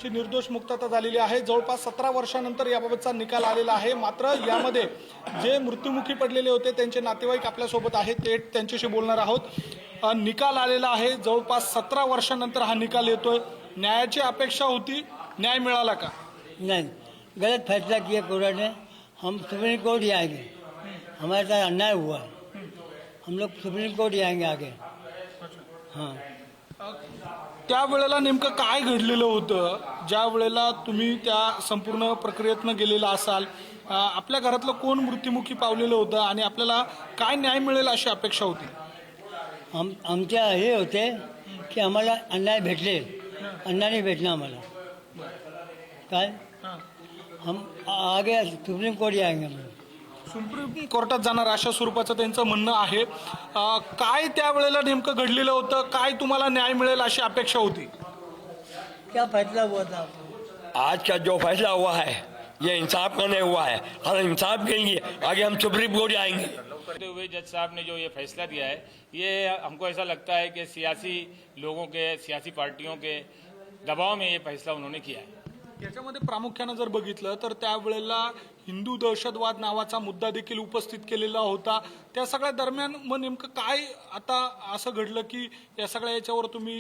यांची निर्दोष मुक्तता झालेली आहे। जवळपास 17 वर्षानंतर याबाबतचा निकाल आलेला आहे। मात्र यामध्ये जे मृत्युमुखी पडलेले होते त्यांचे नातेवाईक आपल्यासोबत आहेत, ते त्यांच्याशी बोलणार आहोत। निकाल आलेला आहे, जवळपास 17 वर्षानंतर हा निकाल येतोय। न्यायाची अपेक्षा होती, न्याय मिळाला का? नहीं, गलत फैसला किया कोर्ट ने। हम सुप्रीम कोर्ट ही आएंगे, हमारे साथ अन्याय हुआ है, हम लोग सुप्रीम कोर्ट ही आएंगे आगे। हाँ, त्यावेळेला नेमकं काय घडलेलं होतं ज्या वेळेला तुम्ही त्या संपूर्ण प्रक्रियेतनं गेलेला असाल? आपल्या घरातलं कोण मृत्युमुखी पावलेलं होतं आणि आपल्याला काय न्याय मिळेल अशी अपेक्षा होती? आमच्या हे होते की आम्हाला अन्याय भेटले, अन्याय नाही भेटला आम्हाला काय। हम आगे सुप्रीम कोर्ट ही आएंगे हम लोग। सुप्रीम कोर्टात जाणार अशा स्वरूपाचं त्यांचं म्हणणं आहे। काय त्यावेळेला नेमकं घडलेलं होतं, काय तुम्हाला न्याय मिळेल अशी अपेक्षा होती? क्या फैसला हुआ था? आज का जो फैसला हुआ है ये इंसाफ का नहीं हुआ है। हम इंसाफ के लिए आगे हम सुप्रीम कोर्ट आएंगे। करते हुए जज साहब ने जो ये फैसला दिया है, ये हमको ऐसा लगता है कि सियासी लोगों के, सियासी पार्टियों के दबाव में ये फैसला उन्होंने किया है। याच्यामध्ये प्रामुख्यानं जर बघितलं तर त्यावेळेला हिंदू दहशतवाद नावाचा मुद्दा देखील उपस्थित केलेला होता। त्या सगळ्या दरम्यान मग नेमकं काय आता असं घडलं की या सगळ्या याच्यावर तुम्ही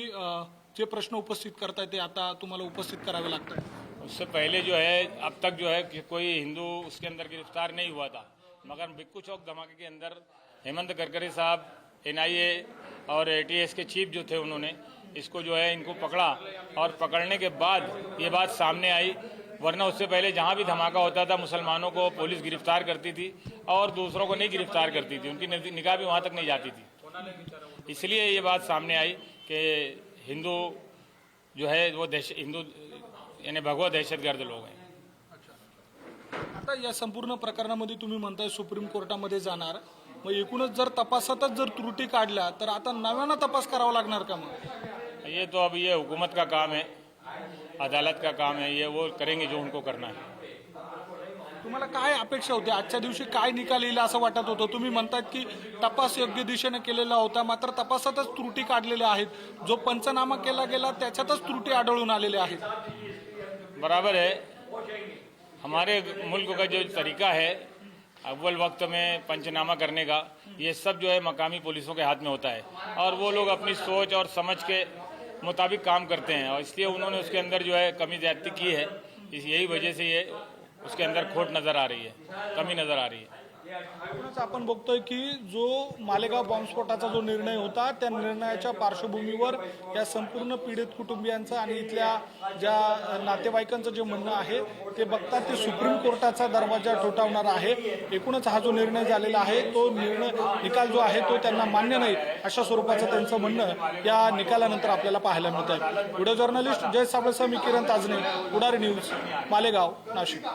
जे प्रश्न उपस्थित करताय ते आता तुम्हाला उपस्थित करावे लागतात? उससे पहले जो है, अब तक जो है कि कोई हिंदू उसके अंदर गिरफ्तार नहीं हुआ था, मगर बिक्कू चौक धमाके के अंदर हेमंत करकरे साहब, NIA और ATS के चीफ जो थे, उन्होंने इसको जो है इनको पकड़ा और पकड़ने के बाद ये बात सामने आई। वरना उससे पहले जहाँ भी धमाका होता था मुसलमानों को पुलिस गिरफ्तार करती थी और दूसरों को नहीं गिरफ्तार करती थी, उनकी निगाह भी वहाँ तक नहीं जाती थी। इसलिए ये बात सामने आई कि हिंदू जो है वो हिंदू यानी भगवा दहशतगर्द लोग हैं। आता या संपूर्ण प्रकरणामध्ये तुम्ही म्हणताय सुप्रीम कोर्टामध्ये जाणार, मग एकूणच जर तपासातच जर त्रुटी काढल्या तर आता नव्यानं तपास करावा लागणार का? मग ये तो अब ये हुकूमत का काम है, अदालत का काम है, ये वो करेंगे जो उनको करना है। तुम्हाला काय अपेक्षा होती? आजच्या दिवशी काय निकाल येईल असं वाटत होतं? तुम्ही म्हणतात की तपास योग्य दिशेने केलेला होता, मात्र तपासातच त्रुटी काढलेल्या आहेत, जो पंचनामा केला गेला त्याच्यातच त्रुटी आढळून आलेल्या आहेत। बराबर है, हमारे मुल्क का जो तरीका है अव्वल वक्त में पंचनामा करने का, ये सब जो है मकामी पुलिसों के हाथ में होता है और वो लोग अपनी सोच और समझ के मुताबिक काम करते हैं, और इसलिए उन्होंने उसके अंदर जो है कमी ज्यादती की है। यही वजह से ये उसके अंदर खोट नज़र आ रही है, कमी नज़र आ रही है। एकूणच आपण बघतोय की जो मालेगाव बॉम्बस्फोटाचा जो निर्णय होता त्या निर्णयाच्या पार्श्वभूमीवर या संपूर्ण पीडित कुटुंबियांचं आणि इथल्या ज्या नातेवाईकांचं जे म्हणणं आहे ते बघतात ते सुप्रीम कोर्टाचा दरवाजा ठोठावणार आहे। एकूणच हा जो निर्णय झालेला आहे तो निकाल जो आहे तो त्यांना मान्य नाही अशा स्वरूपाचं त्यांचं म्हणणं या निकालानंतर आपल्याला पाहायला मिळत आहे। व्हिडिओ जर्नलिस्ट जय साबळेसह मी किरण ताजने, पुढारी न्यूज, मालेगाव, नाशिक।